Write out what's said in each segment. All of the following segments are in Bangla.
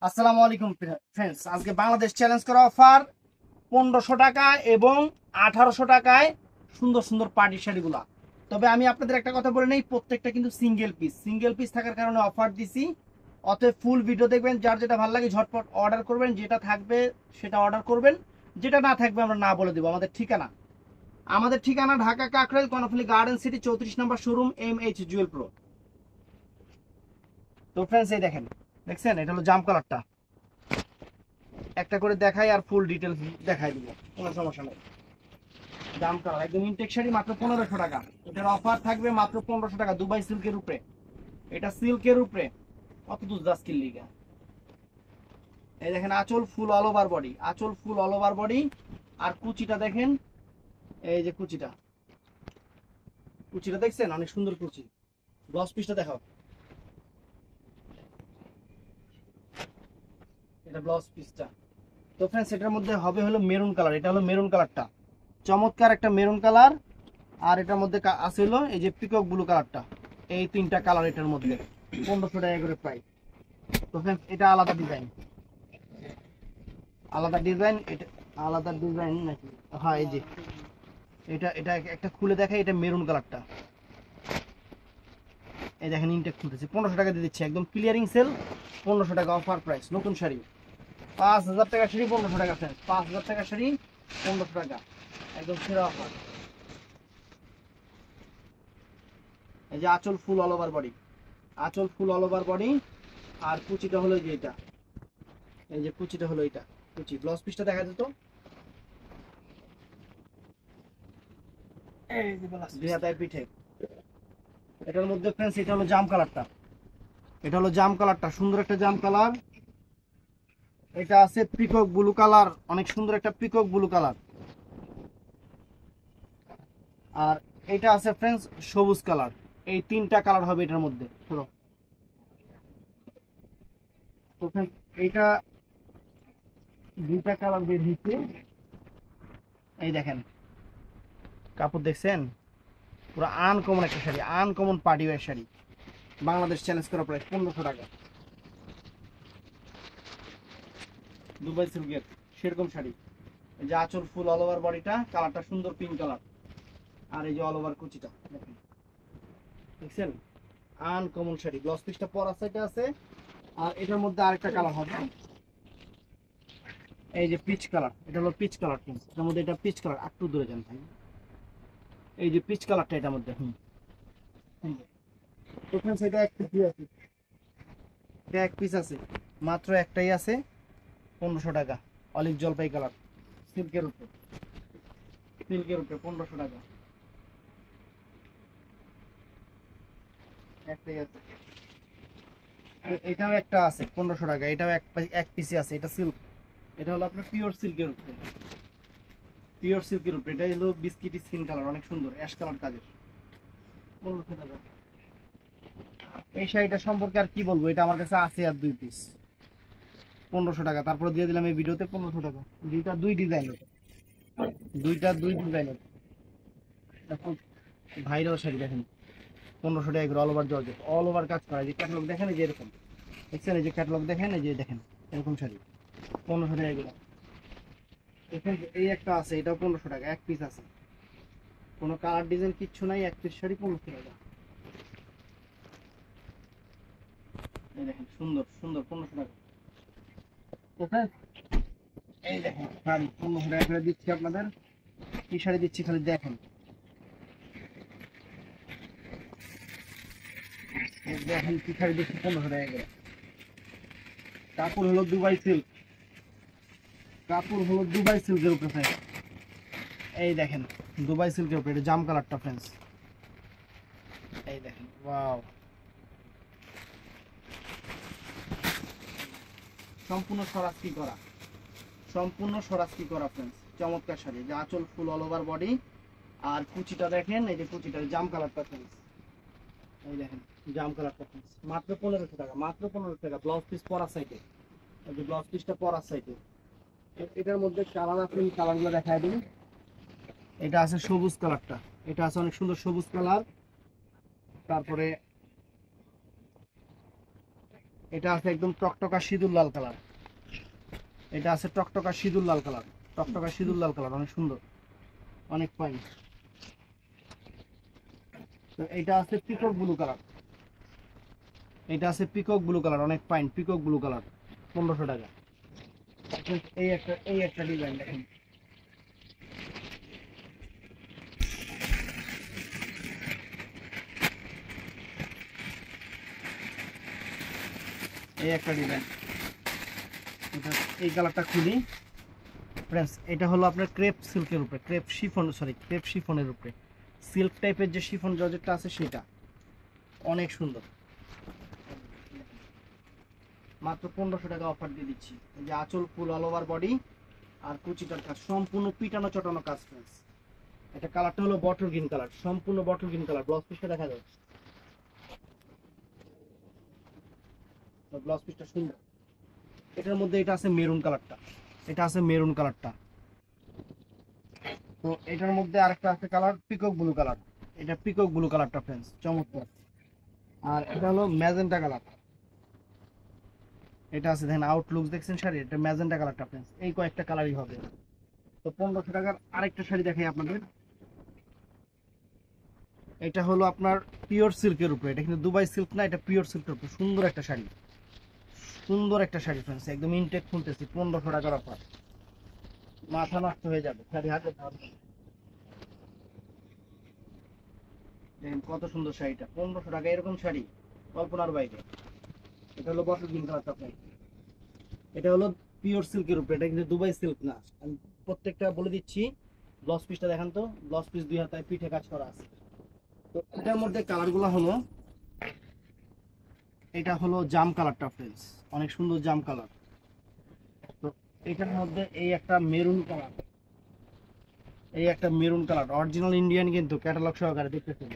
আসসালামু আলাইকুম ফ্রেন্ডস, আজকে বাংলাদেশ চ্যালেঞ্জ করা অফার 1500 টাকা এবং 1800 টাকায় সুন্দর সুন্দর পার্টি শাড়িগুলা। তবে আমি আপনাদের একটা কথা বলে নেই, প্রত্যেকটা কিন্তু সিঙ্গেল পিস থাকার কারণে অফার দিছি। অতএব ফুল ভিডিও দেখবেন, যার যেটা ভালো লাগে ঝটপট অর্ডার করবেন, যেটা থাকবে সেটা অর্ডার করবেন, যেটা না থাকবে আমরা না বলে দেবো। আমাদের ঠিকানা ঢাকা কাকরাইল কর্ণফুলী গার্ডেন সিটি 34 নম্বর শোরুম MH জুয়েল প্রো। তো ফ্রেন্ডস, এই দেখছেন এটা হলো জাম কালারটা। একটা করে দেখাই আর ফুল ডিটেলস দেখাই দিব, কোনো সমস্যা নেই। দাম কালার একদম ইনটেক শাড়ি, মাত্র 1500 টাকা। এটার অফার থাকবে মাত্র 1500 টাকা, দুবাই সিল্কের উপরে। এটা সিল্কের উপরে কত দুধ দাস্কিল লিগা। এই দেখেন আঁচল ফুল অল ওভার বডি, আঁচল ফুল অল ওভার বডি। আর কুচিটা দেখেন, এই যে কুচিটা দেখছেন, অনেক সুন্দর কুচি। ব্লাউজ পিসটা দেখাও, এটা ব্লাউজ পিসটা। তো ফ্রেন্ডস, এটার মধ্যে হবে হলো মেরুন কালার, এটা হলো মেরুন কালারটা, চমৎকার একটা মেরুন কালার। আর এটার মধ্যে আছে হলো এই যে পিকক ব্লু কালারটা। এই তিনটা কালার এটার মধ্যে 1500 টাকা করে প্রাইস। তো ফ্রেন্ডস, এটা আলাদা ডিজাইন, এটা আলাদা ডিজাইন নাকি? হ্যাঁ, এই যে এটা এটা একটা খুলে দেখাই, এটা মেরুন কালারটা। এই দেখেন ইনটেক খুলতেছে, 1500 টাকা দিয়ে দিচ্ছে, একদম ক্লিয়ারিং সেল। 1500 টাকা অফার প্রাইস, নতুন শাড়ি। 5000 টাকা শাড়ি 1500 টাকা ফ্রেন্ডস, 5000 টাকা শাড়ি 1500 টাকা, একদম সেরা অফার। এই যে আঁচল ফুল অল ওভার বডি, আঁচল ফুল অল ওভার বডি। আর কুচিটা হলো যে এটা, এই যে কুচিটা হলো এটা, কুচি। ব্লাউজ পিসটা দেখা যেত, এই যে দুই হাতের পিঠে। এটার মধ্যে ফ্রেন্ডস, এটা হলো জাম কালারটা, এটা হলো জাম কালারটা, সুন্দর একটা জাম কালার। এটা আছে পিকক ব্লু কালার, অনেক সুন্দর একটা পিকক ব্লু কালার। আর এটা আছে ফ্রেন্ডস সবুজ কালার। এই তিনটা কালার হবে এটার মধ্যে। তো ফ্রেন্ডস, এইটা দুইটা কালার বের হচ্ছে। এই দেখেন কাপড় দেখছেন, পুরো আনকমন একটা sari, uncommon party wear sari. Bangladesh challenge করা প্রাইস 1500 টাকা, দুবাই সিল্কের সেরকম শাড়ি। এই যে আঁচল ফুল অল ওভার বডিটা, কালারটা সুন্দর পিঙ্ক কালার। আর এই যে অল ওভার কুচিটা দেখেন, দেখছেন আনকমন শাড়ি। ব্লাউজ পিসটা পরা সাইডে আছে। আর এটার মধ্যে আরেকটা কালার হবে, এই যে পিচ কালার, এটা হলো পিচ কালার। এটার মধ্যে এটা পিচ কালার, একটু দূরে যান ভাই। এই যে পিচ কালারটা এটার মধ্যে। এটা এক পিস আছে, এটা এক পিস আছে, মাত্র একটাই আছে, 1500 টাকা। অলিভ জলপাই কালার, সিল্কের উপরে, 1500 টাকা একটাই আছে। এটাও একটা আছে 1500 টাকা, এটাও এক পিসি আছে। এটা সিল্ক, এটা হলো আপনার পিওর সিল্কের উপরে, এটা হলো বিস্কিট স্কিন কালার, অনেক সুন্দর অ্যাশ কালার কাজের, 1500 টাকা। এই শাড়িটা সম্পর্কে আর কি বলবো, এটা আমার কাছে আছে আর দুই পিস, 1500 টাকা। তারপর দিয়ে দিলাম এই ভিডিওতে 1500 টাকা। দুই ডিজাইনের, দুই ডিজাইনের খুব ভাইরাল শাড়ি দেখেন, 1500 টাকা করে। All over georgette, all over কাজ করা। এই যে ক্যাটালগ দেখেন, এই যে এরকম দেখছেন, এই যে ক্যাটালগ দেখেন, এই যে দেখেন এরকম শাড়ি 1500 টাকা করে। দেখেন এই একটা আছে, এটাও 1500 টাকা, এক পিস আছে, কোনো কালার ডিজাইন কিচ্ছু নাই, এক পিস শাড়ি 1500 টাকা। এই দেখেন সুন্দর সুন্দর 1500 টাকা। ওকে, এই দেখেন শাড়ি 1500 টাকা করে দিচ্ছি আপনাদের। কি শাড়ি দিচ্ছি খালি দেখেন, এই দেখেন কি শাড়ি দিচ্ছি 1500 টাকা করে। কাপড় হলো দুবাই সিল্ক, কাপড় হলো দুবাই সিল্কের উপরে ফ্রেন্ডস। এই দেখেন দুবাই সিল্কের উপরে, এটা জাম কালারটা ফ্রেন্ডস। এই দেখেন ওয়াও, সম্পূর্ণ সরাসরি করা, সম্পূর্ণ সরাসরি করা ফ্রেন্ডস। চমৎকার শাড়ি, যে আঁচল ফুল অল ওভার বডি। আর কুচিটা দেখেন, এই যে কুচিটা জাম কালারটা ফ্রেন্ডস। এই দেখেন জাম কালারটা ফ্রেন্ডস, মাত্র 1500 টাকা, মাত্র 1500 টাকা। ব্লাউজ পিস পরা সাইডে, এই যে ব্লাউজ পিসটা পরা সাইডে। এটার মধ্যে কালার আছে, কালারগুলো দেখায় দিন। এটা আছে সবুজ কালারটা, এটা আছে অনেক সুন্দর সবুজ কালার। তারপরে এটা আছে একদম টকটকা সিঁদুর লাল কালার, এটা আছে টকটকা সিঁদুর লাল কালার, টকটকা সিঁদুর লাল কালার, অনেক সুন্দর, অনেক ফাইন। তো এটা আছে পিকক ব্লু কালার, এটা আছে পিকক ব্লু কালার, অনেক ফাইন পিকক ব্লু কালার, 1500 টাকা। এই একটা ডিজাইন দেখেন, এই একটা ডিজাইন, এই কালারটা খুলি ফ্রেন্ডস। এটা হলো আপনার ক্রেপ সিল্কের উপরে, ক্রেপ শিফন, সরি ক্রেপ শিফনের উপরে, সিল্ক টাইপের যে শিফন জর্জেটটা আছে সেটা, অনেক সুন্দর। মাত্র 1500 টাকা অফার দিয়ে দিচ্ছি। এই যে আঁচল ফুল অল ওভার বডি আর কুচিটার কাজ সম্পূর্ণ পিটানো চটানো কাজ ফ্রেন্ডস। এটা কালারটা হলো বটল গ্রিন কালার, সম্পূর্ণ বটল গ্রিন কালার। ব্লাউজ পিসটা দেখা যায়, ব্লাউজ পিসটা সুন্দর। এটার মধ্যে এটা আছে মেরুন কালারটা, এটা আছে মেরুন কালারটা। তো এটার মধ্যে আরেকটা আছে কালার পিকক ব্লু কালার, এটা পিকক ব্লু কালারটা ফ্রেন্ডস, চমৎকার। আর এটা হলো ম্যাজেন্টা কালার, এটা আছে দেখেন আউটলুক দেখছেন শাড়ি, এটা ম্যাজেন্টা কালারটা ফ্রেন্ডস। এই কয়েকটা কালারই হবে। তো 1500 টাকার আরেকটা শাড়ি দেখাই আপনাদের। এটা হলো আপনার পিওর সিল্কের উপরে, এটা কিন্তু দুবাই সিল্ক না, এটা পিওর সিল্কের উপরে, সুন্দর একটা শাড়ি, সুন্দর একটা শাড়ি ফ্রেন্ডস, একদম ইনটেক খুলতেছি। 1500 টাকার অফার, মাথা নষ্ট হয়ে যাবে শাড়ি হাতে ধরলে। দেখেন কত সুন্দর শাড়িটা, 1500 টাকা এরকম শাড়ি কল্পনার বাইরে। এটা হলো বটল গ্রিন কালারটা আপনার, এটা হলো পিওর সিল্কের উপরে, এটা কিন্তু দুবাই সিল্ক না। আমি প্রত্যেকটা বলে দিচ্ছি। ব্লাউজ পিসটা দেখান তো, ব্লাউজ পিস 2 হাতায় পিঠে কাজ করা আছে। তো এটার মধ্যে কালারগুলো হলো, এটা হলো জাম কালারটা ফ্রেন্ডস, অনেক সুন্দর জাম কালার। তো এটার মধ্যে এই একটা মেরুন কালার, এই একটা মেরুন কালার অরিজিনাল ইন্ডিয়ান, কিন্তু ক্যাটালগ সহকারে দেখতেছেন।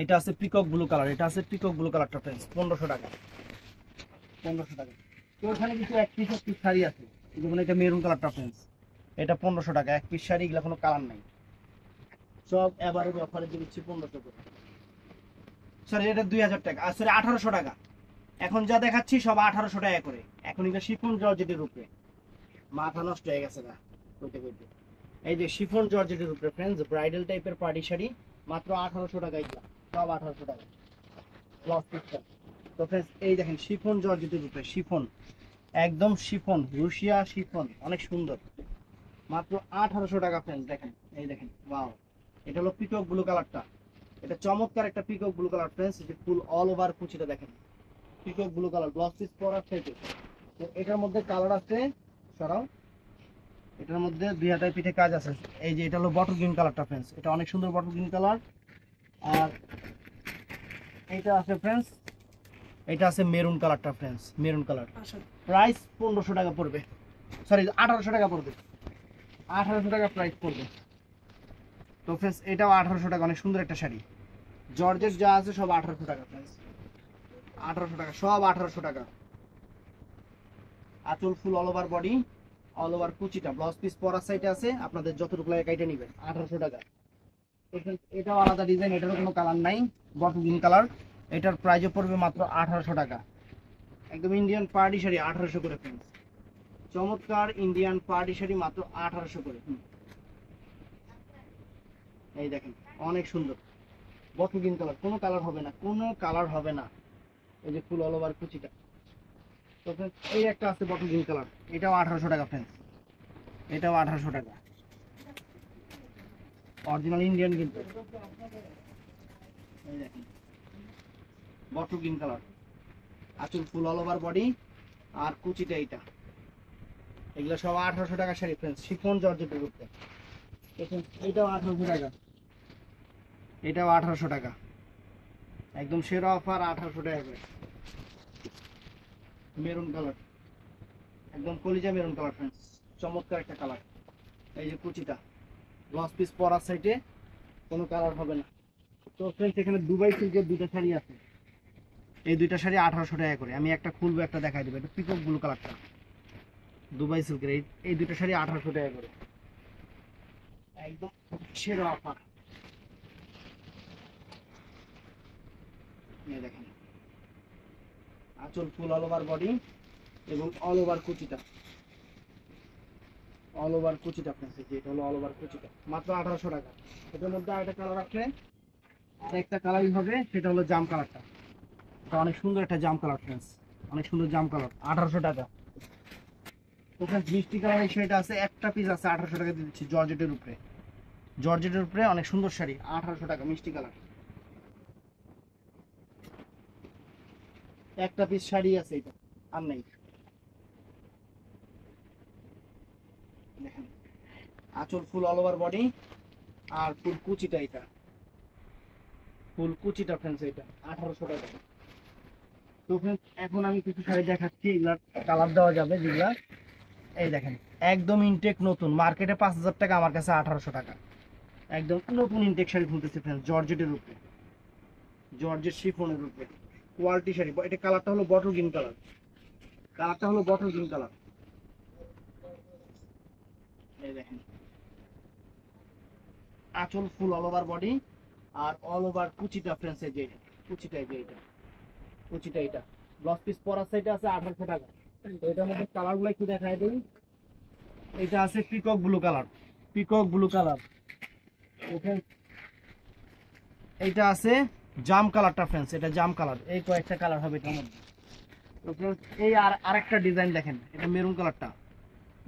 এটা আছে পিকক ব্লু কালার, এটা আছে পিকক ব্লু কালারটা ফ্রেন্ডস, 1500 টাকা, 1500 টাকা। তো ওখানে কিছু এক পিস শাড়ি আছে, যেমন এটা মেরুন কালারটা ফ্রেন্ডস, এটা 1500 টাকা। এক পিস শাড়ি, এগুলো কোনো কালার নাই, সব এবারে অফারে দিয়ে দিচ্ছি 1500 করে। সরি এটা 2000 টাকা, আর সরি 1800 টাকা। এখন যা দেখাচ্ছি সব 1800 টাকা করে। এখন এটা শিফন জর্জেটের উপরে, মাথা নষ্ট হয়ে গেছে না কইতে কইতে। এই যে শিফন জর্জেটের উপরে ফ্রেন্ডস, ব্রাইডাল টাইপের পার্টি শাড়ি, মাত্র 1800 টাকায়, সব 1800 টাকা ব্লাউজ পিসটা। তো ফ্রেন্ডস এই দেখেন শিফন জর্জেটের উপরে, শিফন একদম শিফন, রুশিয়া শিফন, অনেক সুন্দর, মাত্র 1800 টাকা ফ্রেন্ডস। দেখেন এই দেখেন, ওয়াও। এটা হলো পিকক ব্লু কালারটা, এটা চমৎকার একটা পিকক ব্লু কালার ফ্রেন্ডস। এই যে ফুল অল ওভার কুচিটা দেখেন, peacock blue colour, blouse piece পরা থেকে। তো এটার মধ্যে কালার আছে, সরাও, এটার মধ্যে 2 হাতায় পিঠে কাজ আছে। এই যে এটা হলো বটল গ্রিন কালারটা ফ্রেন্ডস, এটা অনেক সুন্দর বটল গ্রিন কালার। আর এটা আছে ফ্রেন্ডস, এটা আছে মেরুন কালারটা ফ্রেন্ডস, মেরুন কালার। প্রাইস 1500 টাকা পড়বে, সরি 1800 টাকা পড়বে, 1800 টাকা প্রাইস পড়বে। তো ফ্রেন্ডস এটাও 1800 টাকা, অনেক সুন্দর একটা শাড়ি। জর্জেট যা আছে সব 1800 টাকা ফ্রেন্ডস, 1800 টাকা, সব 1800 টাকা। আঁচল ফুল all over body, all over কুচিটা, ব্লাউজ পিস পরার সাইডে আছে, আপনাদের যতটুকু লাগে কাইটে নেবেন, 1800 টাকা। এটাও আলাদা ডিজাইন, এটারও কোনো কালার নাই, বটল গ্রিন কালার। এটার প্রাইসও পড়বে মাত্র 1800 টাকা। একদম ইন্ডিয়ান পার্টি শাড়ি 1800 করে ফ্রেন্ডস, চমৎকার ইন্ডিয়ান পার্টি শাড়ি মাত্র 1800 করে। এই দেখেন অনেক সুন্দর বটল গ্রিন কালার, কোনো কালার হবে না, কোনো কালার হবে না। এই যে ফুল অল ওভার কুচিটা। তো ফ্রেন্ডস এই একটা আছে বটল গ্রিন কালার, এটাও 1800 টাকা ফ্রেন্ডস, এটাও 1800 টাকা, অরিজিনাল ইন্ডিয়ান কিন্তু। এই দেখেন বটল গ্রিন কালার, আঁচল ফুল অল ওভার বডি আর কুচিটা এইটা, এগুলো সব 1800 টাকা শাড়ি ফ্রেন্ডস, শিফন জর্জেটের উপরে। এটাও 1800 টাকা, এটাও 1800 টাকা, একদম সেরা অফার, 1800 টাকা করে। মেরুন কালার, একদম কলিজা মেরুন কালার ফ্রেন্ডস, চমৎকার একটা কালার। এই যে কুচিটা, ব্লাউজ পিস পরার সাইডে, কোনো কালার হবে না। তো ফ্রেন্ডস এখানে দুবাই সিল্কের 2টা শাড়ি আছে, এই 2টা শাড়ি 1800 টাকা করে। আমি একটা খুলবো, একটা দেখাই দেবো, এটা পিকক ব্লু কালারটা, দুবাই সিল্কের এই 2টা শাড়ি 1800 টাকা করে, একদম সেরা অফার। এই দেখেন আঁচল ফুল অল ওভার বডি এবং অল ওভার কুচিটা, অল ওভার কুচিটা ফ্রেন্ডস, যেটা হলো অল ওভার কুচিটা মাত্র 1800 টাকা। এটার মধ্যে আরেকটা কালার আছে, একটা কালারই হবে, সেটা হলো জাম কালারটা। এটা অনেক সুন্দর একটা জাম কালার ফ্রেন্ডস, অনেক সুন্দর জাম কালার, 1800 টাকা। ওখানে মিষ্টি কালার এই শাড়িটা আছে, একটা পিস আছে 1800 টাকা দিয়ে দিচ্ছি, জর্জেটের উপরে, জর্জেটের উপরে অনেক সুন্দর শাড়ি, 1800 টাকা মিষ্টি কালার। একটা পিস শাড়ি আছে এটা, আর নেই। দেখেন আঁচল ফুল অল ওভার বডি আর ফুল কুচিটা, এটা ফুল কুচিটা ফ্রেন্ডস, এটা 1800 টাকা। তো ফ্রেন্ডস এখন আমি কিছু শাড়ি দেখাচ্ছি, এগুলার কালার দেওয়া যাবে যেগুলা, এই দেখেন একদম ইনটেক নতুন, মার্কেটে 5000 টাকা, আমার কাছে 1800 টাকা, একদম নতুন ইনটেক শাড়ি খুলতেছে ফ্রেন্ডস, জর্জেটের উপরে, জর্জেট শিফনের উপরে কোয়ালিটি শাড়ি। এটা কালারটা হলো বটল গ্রিন কালার, কালারটা হলো বটল গ্রিন কালার। এই দেখেন আঁচল ফুল অল ওভার বডি আর অল ওভার কুচিটা ফ্রেন্ডস, এই যে কুচিটা, এই যে এটা কুচিটা, এটা ব্লাউজ পিস পরা সাইডে আছে 1800 টাকা। তো এটার মধ্যে কালারগুলো একটু দেখাই দিই। এটা আছে peacock blue colour, peacock blue colour. এইটা আছে জাম কালারটা ফ্রেন্ডস, এটা জাম কালার, এই কয়েকটা কালার হবে এটার মধ্যে। তো friends, এই আরেকটা ডিজাইন দেখেন, এটা মেরুন কালারটা,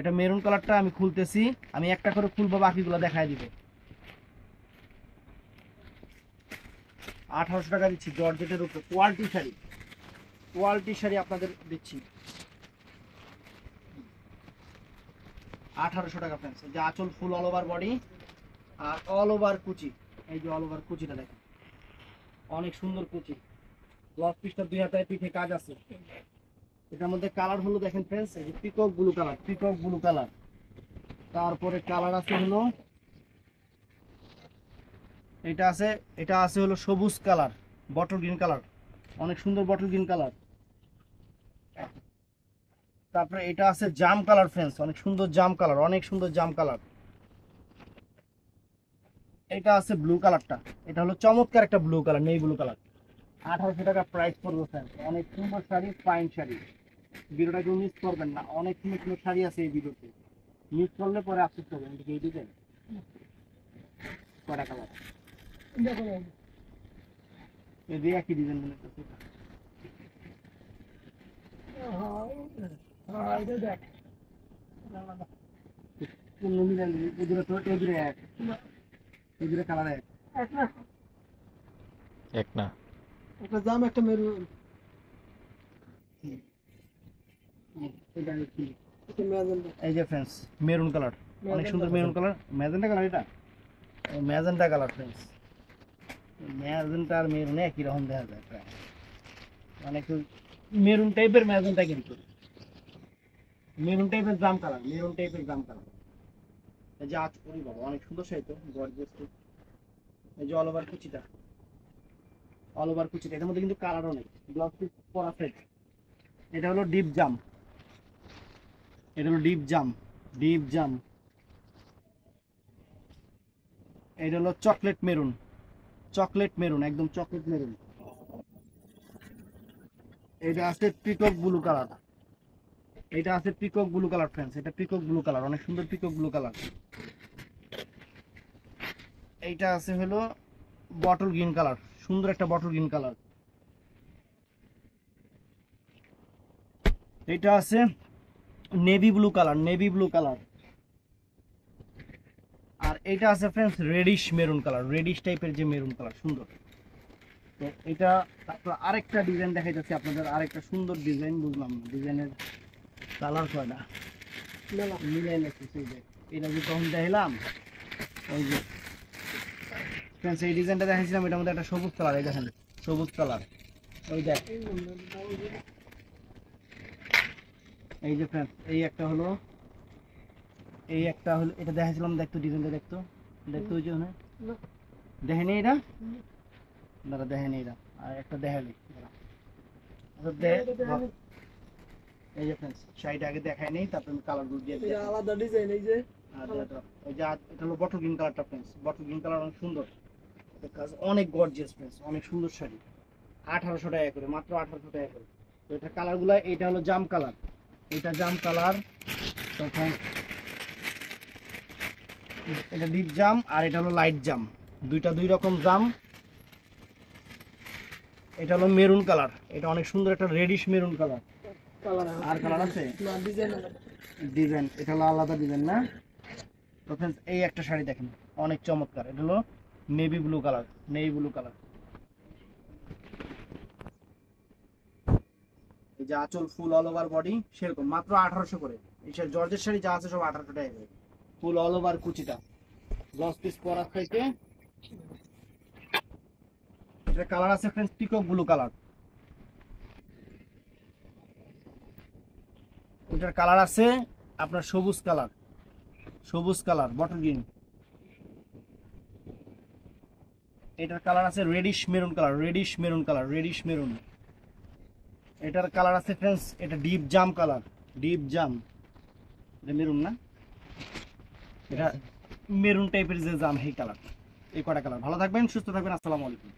এটা মেরুন কালারটা আমি খুলতেছি, আমি একটা করে খুলবো, বাকিগুলো দেখাই দিব। 1800 টাকা দিচ্ছি, জর্জেটের উপরে কোয়ালিটি শাড়ি, কোয়ালিটি শাড়ি আপনাদের দিচ্ছি 1800 টাকা ফ্রেন্ডস। যে আঁচল ফুল অল ওভার বডি আর অল ওভার কুচি, এই যে অল ওভার কুচিটা দেখেন, অনেক সুন্দর কুচি, ব্লাউজ পিসটা 2 হাতায় পিঠে কাজ আছে। এটার মধ্যে কালার হলো দেখেন ফ্রেন্ডস, এই যে peacock blue colour, peacock blue colour. তারপরে কালার আছে হলো এটা আছে, এটা আছে হলো সবুজ কালার, বটল গ্রিন কালার, অনেক সুন্দর বটল গ্রিন কালার। তারপরে এটা আছে জাম কালার ফ্রেন্ডস, অনেক সুন্দর জাম কালার, অনেক সুন্দর জাম কালার। এটা আছে ব্লু কালারটা, এটা হলো চমৎকার একটা ব্লু কালার, নেই ব্লু কালার, 1800 টাকা প্রাইস পড়বে ফ্রেন্ডস। অনেক সুন্দর শাড়ি, ফাইন শাড়ি, ভিডিওটা কেউ মিস করবেন না, অনেক সুন্দর সুন্দর শাড়ি আছে এই ভিডিওতে, মিস করলে পরে আফসোস করবেন। এই ডিজাইন কয়টা কালার, এই দিয়ে একই ডিজাইন মনে করছে, কোন মিলান এগুলো তো এগুলো এক, এগুলো কালার এক, এক না, একটা জাম একটা মেরুন, এই যে ফ্রেন্ডস মেরুন কালার, অনেক সুন্দর মেরুন কালার, ম্যাজেন্টা কালার, এটা ম্যাজেন্টা কালার ফ্রেন্ডস। ম্যাজেন্টা আর মেরুন একই রকম দেখা যায় প্রায়, মানে একটু মেরুন টাইপের ম্যাজেন্টা, কিন্তু মেরুন টাইপের জাম কালার, মেরুন টাইপের জাম কালার। এই যে আজ করি বাবা, অনেক সুন্দর শাড়ি তো, গর্জিয়াস। এই যে অল ওভার কুচিটা, অল ওভার কুচিটা, এটার মধ্যে কিন্তু কালারও নেই, ব্লাউজ পিস পরা সেট। এটা হলো ডিপ জাম, এটা হলো ডিপ জাম, ডিপ জাম। এটা হলো চকলেট মেরুন, চকলেট মেরুন, একদম চকলেট মেরুন। এটা আছে পিকক ব্লু কালার, এটা আছে পিকক ব্লু কালার ফ্রেন্ডস, এটা পিকক ব্লু কালার, অনেক সুন্দর পিকক ব্লু কালার। এইটা আছে হলো বটল গ্রিন কালার, সুন্দর একটা বটল গ্রিন কালার। এটা আছে navy blue colour, navy blue colour. আর এটা আছে friends reddish maroon colour, reddish টাইপের যে মেরুন কালার, সুন্দর। তো এটা তারপর আরেকটা ডিজাইন দেখা যাচ্ছে আপনাদের, আরেকটা সুন্দর ডিজাইন, বুঝলাম না ডিজাইনের কালার কয়টা মিলাই লাগতেছে। এই যে এটা যে তখন দেখলাম, ওই যে ফ্রেন্ডস এই ডিজাইনটা দেখাইছিলাম, এটার মধ্যে একটা সবুজ কালার, এই দেখেন সবুজ কালার, ওই দেখ, এই যে ফ্রেন্ডস এই একটা হলো, এই একটা হলো, এটা দেখাইছিলাম, দেখতো ডিজাইনটা, দেখতো দেখতো ওই যে দেখেনি এটা, দাঁড়া দেখেনি এটা, আর একটা দেখালি, এই যে ফ্রেন্ডস শাড়িটা আগে দেখাই নেই, তারপর আমি কালার গুলো দিয়ে দিই, আলাদা ডিজাইন। এই যে এই যে এটা হলো বটল গ্রিন কালারটা ফ্রেন্ডস, বটল গ্রিন কালার অনেক সুন্দর, এটা কাজ অনেক গর্জিয়াস ফ্রেন্ডস, অনেক সুন্দর শাড়ি, 1800 টাকা করে, মাত্র 1800 টাকা করে। তো এটা কালারগুলো, এটা হলো জাম কালার, এটা জাম কালার, তখন এটা ডিপ জাম আর এটা হলো লাইট জাম, দুইটা দুই রকম জাম। এটা হলো মেরুন কালার, এটা অনেক সুন্দর একটা রেডিশ মেরুন কালার। আর কালার আছে ডিজাইন, এটা হলো আলাদা ডিজাইন না। তো फ्रेंड्स এই একটা শাড়ি দেখেন অনেক চমৎকার, এটা হলো navy blue colour, navy blue colour. এই যে আঁচল ফুল অল ওভার বডি সেরকম, মাত্র 1800 করে। এই জর্জের শাড়ি যা আছে সব 1800 টাকা করে, ফুল অল ওভার কুচিটা ব্লাউজ পিস পরা থেকে। এটা কালার আছে फ्रेंड्स পিকক ব্লু কালার, এটার কালার আছে আপনার সবুজ কালার, সবুজ কালার বটল গ্রিন। এটার কালার আছে radish maroon colour, radish maroon colour, radish maroon. এটার কালার আছে फ्रेंड्स, এটা ডিপ জাম কালার, ডিপ জাম, এটা মেরুন না, এটা মেরুন টাইপের যে জাম, এই কালার। এই কটা কালার। ভালো থাকবেন, সুস্থ থাকবেন, আসসালামু আলাইকুম।